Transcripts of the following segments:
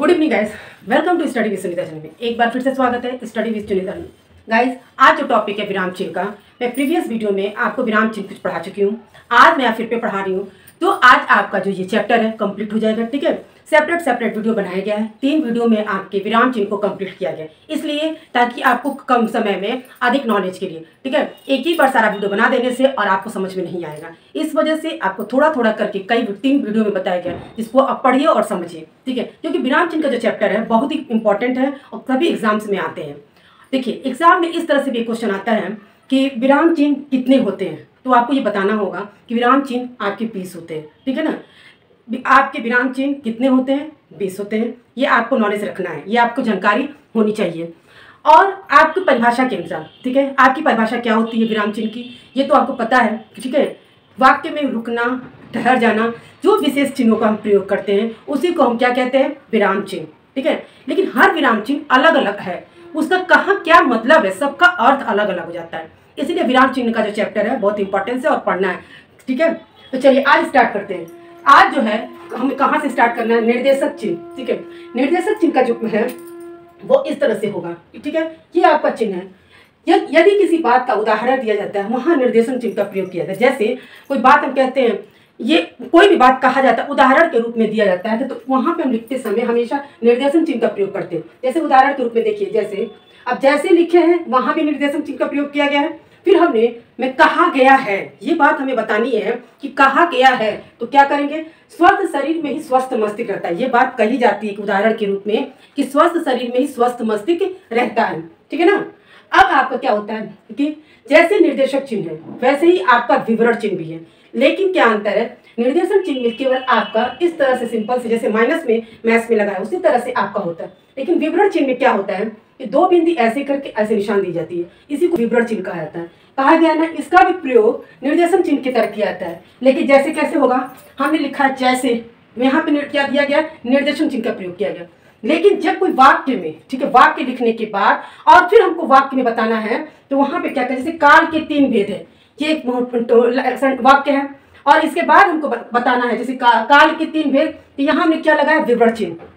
Good evening guys, welcome to study with Sunita channel में एक बार फिर से स्वागत है स्टडी विद सुनीता में। गाइस, आज जो टॉपिक है विराम चिन्ह का, मैं प्रीवियस वीडियो में आपको विराम चिन्ह कुछ पढ़ा चुकी हूँ। आज मैं फिर पे पढ़ा रही हूँ। तो आज आपका जो ये चैप्टर है कंप्लीट हो जाएगा। ठीक है, सेपरेट वीडियो बनाया गया है। 3 वीडियो में आपके विराम चिन्ह को कंप्लीट किया गया, इसलिए ताकि आपको कम समय में अधिक नॉलेज के लिए, ठीक है, एक ही बार सारा वीडियो बना देने से और आपको समझ में नहीं आएगा। इस वजह से आपको थोड़ा थोड़ा करके 3 वीडियो में बताया गया, जिसको आप पढ़िए और समझिए। ठीक है, क्योंकि विराम चिन्ह का जो चैप्टर है बहुत ही इंपॉर्टेंट है और सभी एग्जाम्स में आते हैं। देखिए, एग्जाम में इस तरह से भी क्वेश्चन आता है कि विराम चिन्ह कितने होते हैं, तो आपको ये बताना होगा कि विराम चिन्ह आपके 20 होते हैं। ठीक है ना, आपके विराम चिन्ह कितने होते हैं? 20 होते हैं। ये आपको नॉलेज रखना है, ये आपको जानकारी होनी चाहिए। और आपकी परिभाषा के अनुसार, ठीक है, आपकी परिभाषा क्या होती है विराम चिन्ह की, ये तो आपको पता है। ठीक है, वाक्य में रुकना, ठहर जाना, जो विशेष चिन्हों का हम प्रयोग करते हैं उसी को हम क्या कहते हैं? विराम चिन्ह। ठीक है, लेकिन हर विराम चिन्ह अलग अलग है, उसका कहाँ क्या मतलब है, सबका अर्थ अलग अलग हो जाता है। इसीलिए विराम चिन्ह का जो चैप्टर है बहुत इंपॉर्टेंस है और पढ़ना है। ठीक है, तो चलिए आज स्टार्ट करते हैं। आज जो है हमें कहाँ से स्टार्ट करना है? निर्देशक चिन्ह। ठीक है, निर्देशक चिन्ह का जो है वो इस तरह से होगा। ठीक है, ये आपका चिन्ह है। यदि किसी बात का उदाहरण दिया जाता है वहाँ निर्देशक चिन्ह का प्रयोग किया जाता है। जैसे कोई बात हम कहते हैं, ये कोई भी बात कहा जाता है उदाहरण के रूप में दिया जाता है, तो वहाँ पे हम लिखते समय हमेशा निर्देशक चिन्ह का प्रयोग करते हैं। जैसे उदाहरण के रूप में देखिए, जैसे अब जैसे लिखे हैं वहाँ भी निर्देशक चिन्ह का प्रयोग किया गया है। फिर हमने में कहा गया है, ये बात हमें बतानी है कि कहा गया है, तो क्या करेंगे? स्वस्थ शरीर में ही स्वस्थ मस्तिष्क रहता है। ये बात कही जाती है उदाहरण के रूप में कि स्वस्थ शरीर में ही स्वस्थ मस्तिष्क रहता है। ठीक है ना। अब आपका क्या होता है कि जैसे निर्देशक चिन्ह है वैसे ही आपका विवरण चिन्ह भी है, लेकिन क्या अंतर है? निर्देशक चिन्ह में केवल आपका इस तरह से सिंपल से, जैसे माइनस में मैथ्स में लगा है उसी तरह से आपका होता है। लेकिन विवरण चिन्ह में क्या होता है कि 2 बिंदी ऐसे करके ऐसे निशान दी जाती है, इसी को विवरण चिन्ह कहा जाता है। कहा गया ना, इसका भी प्रयोग निर्देशक चिन्ह की तरह किया जाता है। लेकिन जैसे कैसे होगा? हमने लिखा है जैसे, यहाँ पे क्या दिया गया? निर्देशक चिन्ह का प्रयोग किया गया। लेकिन जब कोई वाक्य में, ठीक है, वाक्य लिखने के बाद और फिर हमको वाक्य में बताना है, तो वहां पे क्या करें? जैसे काल के 3 भेद है, ये एक वाक्य है और इसके बाद हमको बताना है जैसे काल के 3 भेद, तो यहाँ हमने क्या लगाया? विवरण चिन्ह।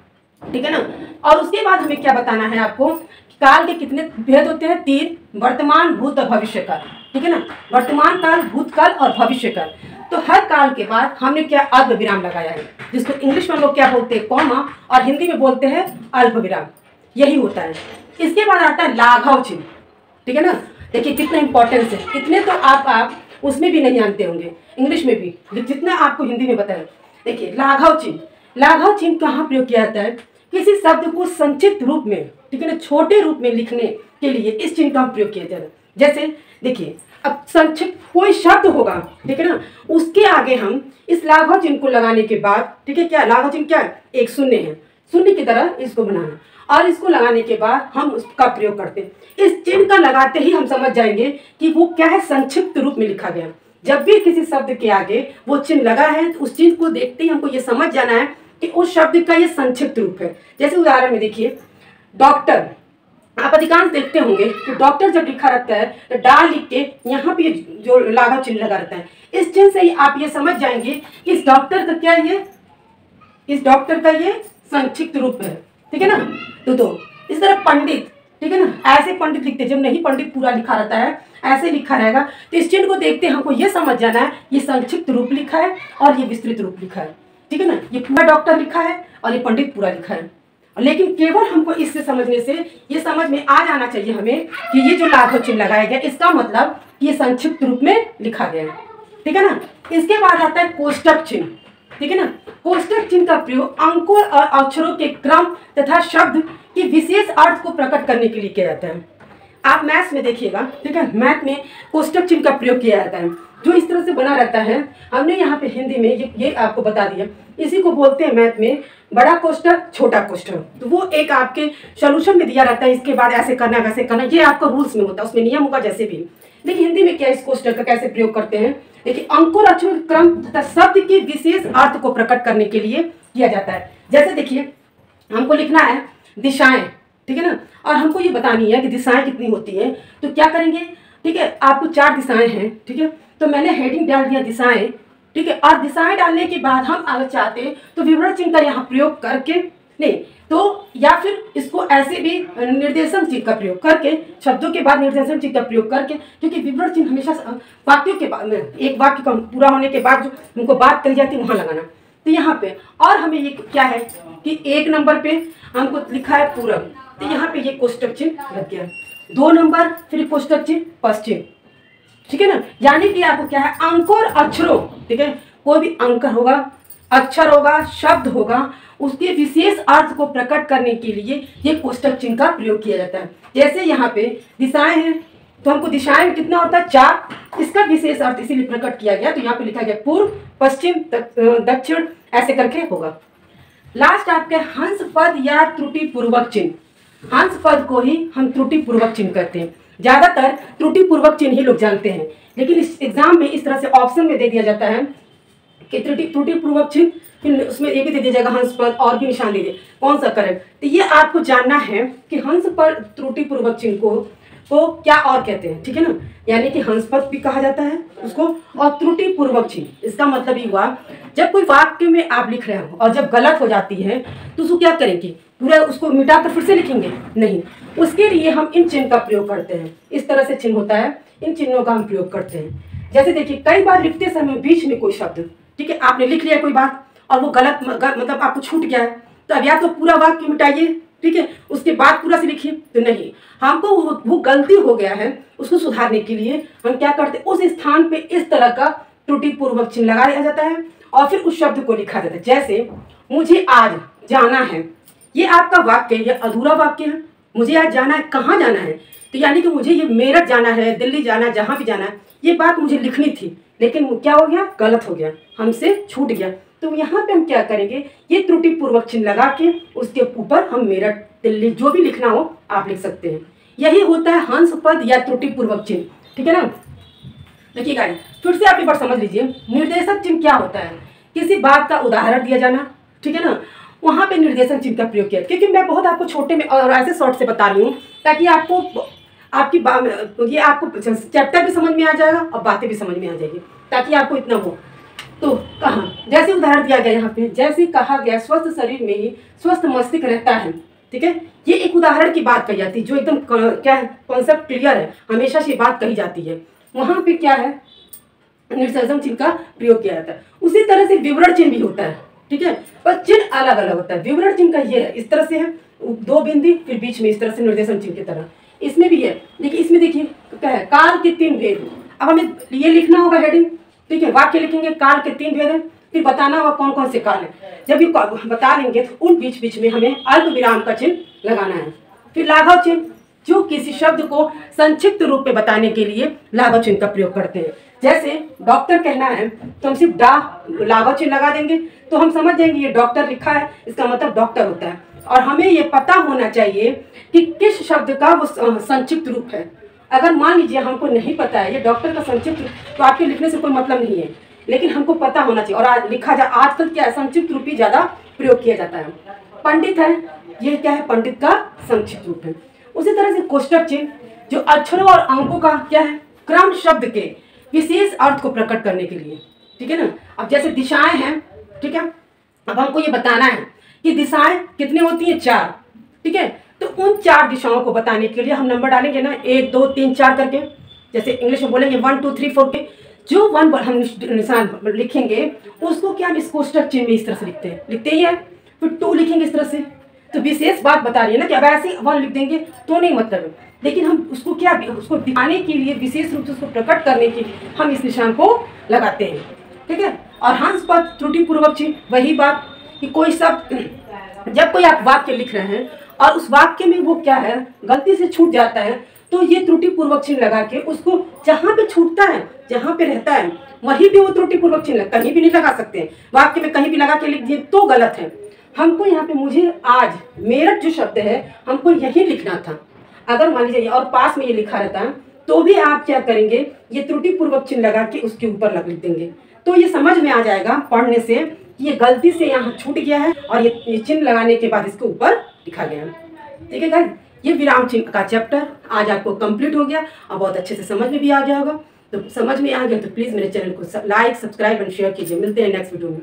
ठीक है ना। और उसके बाद हमें क्या बताना है आपको? काल के कितने भेद होते हैं? 3, वर्तमान, भूत और भविष्य काल। ठीक है ना, वर्तमान काल, भूतकाल और भविष्य काल। तो हर काल के बाद हमने क्या? अर्ध विराम लगाया है, जिसको इंग्लिश में लोग क्या बोलते हैं? कॉमा, और हिंदी में बोलते हैं अल्प विराम। यही होता है। इसके बाद आता है लाघव चिन्ह। ठीक है ना, देखिए कितना इंपॉर्टेंस है। इतने तो आप उसमें भी नहीं जानते होंगे, इंग्लिश में भी, जितना आपको हिंदी में बताया। देखिए लाघव चिन्ह, लाघव चिन्ह कहाँ प्रयोग किया जाता है? किसी शब्द को संक्षिप्त रूप में, ठीक है ना, छोटे रूप में लिखने के लिए इस चिन्ह का प्रयोग किया जाता है। जैसे देखिए, अब संक्षिप्त कोई शब्द होगा, ठीक है ना, उसके आगे हम इस लाघव चिन्ह को लगाने के बाद, ठीक है, क्या लाघव चिन्ह क्या है? एक शून्य है, शून्य की तरह इसको बनाना और इसको लगाने के बाद हम उसका प्रयोग करते हैं। इस चिन्ह का लगाते ही हम समझ जाएंगे कि वो क्या है? संक्षिप्त रूप में लिखा गया। जब भी किसी शब्द के आगे वो चिन्ह लगा है तो उस चिन्ह को देखते ही हमको ये समझ जाना है कि उस शब्द का ये संक्षिप्त रूप है। जैसे उदाहरण में देखिए, डॉक्टर, आप अधिकांश देखते होंगे कि डॉक्टर जब लिखा रहता है तो डाल लिख के यहाँ पे जो लाघव चिन्ह लगा रहता है। इस चिन्ह से ही आप ये समझ जाएंगे कि इस डॉक्टर का क्या, ये इस डॉक्टर का ये संक्षिप्त रूप है। ठीक है ना। तो इस तरह पंडित, ठीक है ना, ऐसे पंडित लिखते हैं। जब नहीं पंडित पूरा लिखा रहता है, ऐसे लिखा रहेगा, तो इस चिन्ह को देखते हमको ये समझ जाना है ये संक्षिप्त रूप लिखा है और ये विस्तृत रूप लिखा है। ठीक है ना, ये पूरा डॉक्टर लिखा है और ये पंडित पूरा लिखा है। लेकिन केवल हमको इससे समझने से ये समझ में आ जाना चाहिए हमें कि ये जो लाघव चिन्ह लगाया गया इसका मतलब ये संक्षिप्त रूप में लिखा गया है। ठीक है ना। इसके बाद आता है कोष्टक चिन्ह। ठीक है ना, कोष्टक चिन्ह का प्रयोग अंकों और अक्षरों के क्रम तथा शब्द के विशेष अर्थ को प्रकट करने के लिए किया जाता है। आप मैथ्स में देखिएगा, ठीक है, मैथ में कोष्टक चिन्ह का प्रयोग किया जाता है, जो इस तरह से बना रहता है। हमने यहाँ पे हिंदी में ये आपको बता दिया। इसी को बोलते हैं मैथ में बड़ा कोष्टक, छोटा कोष्टक। तो वो एक आपके सॉल्यूशन में दिया रहता है, इसके बाद ऐसे करना वैसे करना, ये आपका रूल्स में होता है, उसमें नियम होगा जैसे भी। लेकिन हिंदी में क्या इस कोष्टक का कैसे प्रयोग करते हैं? देखिए, अंकों और अक्षरों के क्रम तथा शब्द के विशेष अर्थ को प्रकट करने के लिए किया जाता है। जैसे देखिए, हमको लिखना है दिशाएं, ठीक है ना, और हमको ये बतानी है कि दिशाएं कितनी होती है, तो क्या करेंगे? ठीक है, आपको 4 दिशाएं हैं, ठीक है, तो मैंने हेडिंग डाल दिया दिशाएं। ठीक है, और दिशाएं डालने के बाद हम अगर चाहते तो विवरण चिन्ह का यहाँ प्रयोग करके नहीं तो या फिर इसको ऐसे भी निर्देशन चिन्ह का प्रयोग करके, शब्दों के बाद निर्देशन चिन्ह का प्रयोग करके, क्योंकि विवरण चिन्ह हमेशा वाक्यों के बाद, एक वाक्य का पूरा होने के बाद जो उनको बात कही जाती है वहां लगाना। तो यहाँ पे और हमें ये क्या है कि 1 नंबर पे हमको लिखा है पूरब, तो यहाँ पे ये कोष्टक चिन्ह लग गया। 2 नंबर फिर कोष्टक चिन्ह पश्चिम, ठीक है ना। यानी कि आपको क्या है, अंकों और अक्षरों, ठीक है, कोई भी अंक होगा, अक्षर होगा, शब्द होगा, उसके विशेष अर्थ को प्रकट करने के लिए ये कोष्टक चिन्ह का प्रयोग किया जाता है। जैसे यहाँ पे दिशाएं हैं, तो हमको दिशाएं में कितना होता है, 4, इसका विशेष अर्थ इसीलिए प्रकट किया गया, तो यहाँ पे लिखा गया पूर्व, पश्चिम, दक्षिण, ऐसे करके होगा। लास्ट आपके हंस पद या त्रुटि पूर्वक चिन्ह। हंस पद को ही हम त्रुटि पूर्वक चिन्ह कहते हैं। ज्यादातर त्रुटि पूर्वक चिन्ह ही लोग जानते हैं, लेकिन इस एग्जाम में इस तरह से ऑप्शन में दे दिया जाता है कि त्रुटि पूर्वक चिन्ह, फिर उसमें ये भी दे दिया जाएगा हंस पद और भी निशान दीजिए कौन सा करें। तो ये आपको जानना है कि हंस पद त्रुटि पूर्वक चिन्ह को क्या और कहते हैं, ठीक है ना। यानी कि हंस पद भी कहा जाता है उसको, और त्रुटि पूर्वक चिन्ह, इसका मतलब ये हुआ जब कोई वाक्य में आप लिख रहे हो और जब गलत हो जाती है तो उसको क्या करेंगे, पूरा उसको मिटाकर फिर से लिखेंगे नहीं, उसके लिए हम इन चिन्ह का प्रयोग करते हैं। इस तरह से चिन्ह होता है, इन चिन्हों का हम प्रयोग करते हैं। जैसे देखिए कई बार लिखते समय बीच में कोई शब्द, ठीक है, आपने लिख लिया कोई बात और वो गलत मतलब आपको छूट गया है, तो अब या तो पूरा वाक्य मिटाइए, ठीक है, उसके बाद पूरा से लिखिए, तो नहीं, हमको वो गलती हो गया है उसको सुधारने के लिए हम क्या करते हैं, उस स्थान पे इस तरह का त्रुटि पूर्वक चिन्ह लगा दिया जाता है और फिर उस शब्द को लिखा जाता है। जैसे मुझे आज जाना है, ये आपका वाक्य, ये अधूरा वाक्य है। मुझे आज जाना है, कहाँ जाना है, तो यानी कि मुझे ये मेरठ जाना है, दिल्ली जाना है, जहाँ भी जाना है, ये बात मुझे लिखनी थी, लेकिन क्या हो गया, गलत हो गया, हमसे छूट गया। तो यहाँ पे हम क्या करेंगे, ये त्रुटि पूर्वक चिन्ह लगा के उसके ऊपर हम मेरठ, दिल्ली, जो भी लिखना हो आप लिख सकते हैं। यही होता है हंस पद या त्रुटि पूर्वक चिन्ह, ठीक है ना। देखिए गाइस, फिर से आप एक बार समझ लीजिए, निर्देशक चिन्ह क्या होता है, किसी बात का उदाहरण दिया जाना, ठीक है ना, वहाँ पे निर्देशक चिन्ह का प्रयोग किया। क्योंकि मैं बहुत आपको छोटे में और ऐसे शॉर्ट से बता रही हूँ ताकि आपको ये आपको चैप्टर भी समझ में आ जाएगा और बातें भी समझ में आ जाएगी, ताकि आपको इतना हो। तो कहाँ, जैसे उदाहरण दिया गया यहाँ पे, जैसे कहा गया स्वस्थ शरीर में ही स्वस्थ मस्तिष्क रहता है, ठीक है, ये एक उदाहरण की बात कही जाती है जो एकदम क्या है, कॉन्सेप्ट क्लियर है, हमेशा से बात कही जाती है। वहाँ पे क्या है, निर्देशक चिन्ह का प्रयोग किया जाता है। उसी तरह से विवरण चिन्ह भी होता है, ठीक है, पर चिन्ह अलग अलग होता है। विवरण चिन्ह का ये है, इस तरह से है, 2 बिंदी फिर बीच में इस तरह से निर्देशक चिन्ह की तरह, इसमें भी है। देखिए इसमें देखिए क्या है, काल के 3 भेद। अब हमें ये लिखना होगा हेडिंग, ठीक है, वाक्य लिखेंगे, काल के 3 भेद है, फिर बताना होगा कौन कौन से काल है। जब ये बता देंगे तो उन बीच बीच में हमें अल्प विराम का चिन्ह लगाना है। फिर लाघव चिन्ह, जो किसी शब्द को संक्षिप्त रूप में बताने के लिए लाघव चिन्ह का प्रयोग करते हैं। जैसे डॉक्टर कहना है तो हम सिर्फ लाघव चिन्ह लगा देंगे, तो हम समझ जाएंगे ये डॉक्टर लिखा है, इसका मतलब डॉक्टर होता है। और हमें ये पता होना चाहिए कि किस शब्द का वो संक्षिप्त रूप है। अगर मान लीजिए हमको नहीं पता है ये डॉक्टर का संक्षिप्त, तो आपके लिखने से कोई मतलब नहीं है, लेकिन हमको पता होना चाहिए। और आज लिखा जा, आजकल क्या है, संक्षिप्त रूप ही ज्यादा प्रयोग किया जाता है। पंडित है, ये क्या है, पंडित का संक्षिप्त रूप है। उसी तरह से कोष्टक चिन्ह, जो अक्षरों और अंकों का क्या है, क्रम शब्द के विशेष अर्थ को प्रकट करने के लिए, ठीक है ना। अब जैसे दिशाएं हैं, ठीक है, अब हमको ये बताना है कि दिशाएं कितनी होती हैं, 4, ठीक है, तो उन 4 दिशाओं को बताने के लिए हम नंबर डालेंगे ना, 1 2 3 4 करके। जैसे इंग्लिश में बोलेंगे 1 2 3 4 के, जो 1 हम निशान लिखेंगे उसको क्या हम इस कोष्टक चिन्ह में इस तरह से लिखते ही है। फिर 2 लिखेंगे इस तरह से, तो विशेष बात बता रही है ना कि अब ऐसे 1 लिख देंगे तो नहीं मतलब है, लेकिन हम उसको क्या, उसको दिखाने के लिए, विशेष रूप से उसको प्रकट करने के लिए हम इस निशान को लगाते हैं, ठीक है। और हंस पद त्रुटि पूर्वक चिन्ह, वही बात कि कोई शब्द, जब कोई आप वाक्य लिख रहे हैं और उस वाक्य में वो क्या है, गलती से छूट जाता है, तो ये त्रुटि पूर्वक चिन्ह लगा के उसको जहाँ पे छूटता है, जहाँ पे रहता है वहीं भी वो त्रुटि पूर्वक चिन्ह, कहीं भी नहीं लगा सकते हैं। वाक्य में कहीं भी लगा के लिख दिए तो गलत है। हमको यहाँ पे मुझे आज, मेरठ जो शब्द है हमको यही लिखना था। अगर मान लीजिए और पास में ये लिखा रहता है तो भी आप क्या करेंगे, ये त्रुटि पूर्वक चिन्ह लगा के उसके ऊपर लिख देंगे, तो ये समझ में आ जाएगा पढ़ने से कि ये गलती से यहाँ छूट गया है और ये चिन्ह लगाने के बाद इसके ऊपर लिखा गया है, ठीक है गाइस। ये विराम चिन्ह का चैप्टर आज आपको कंप्लीट हो गया और बहुत अच्छे से समझ में भी आ गया होगा। तो समझ में आ गया तो प्लीज़ मेरे चैनल को लाइक, सब्सक्राइब एंड शेयर कीजिए। मिलते हैं नेक्स्ट वीडियो में।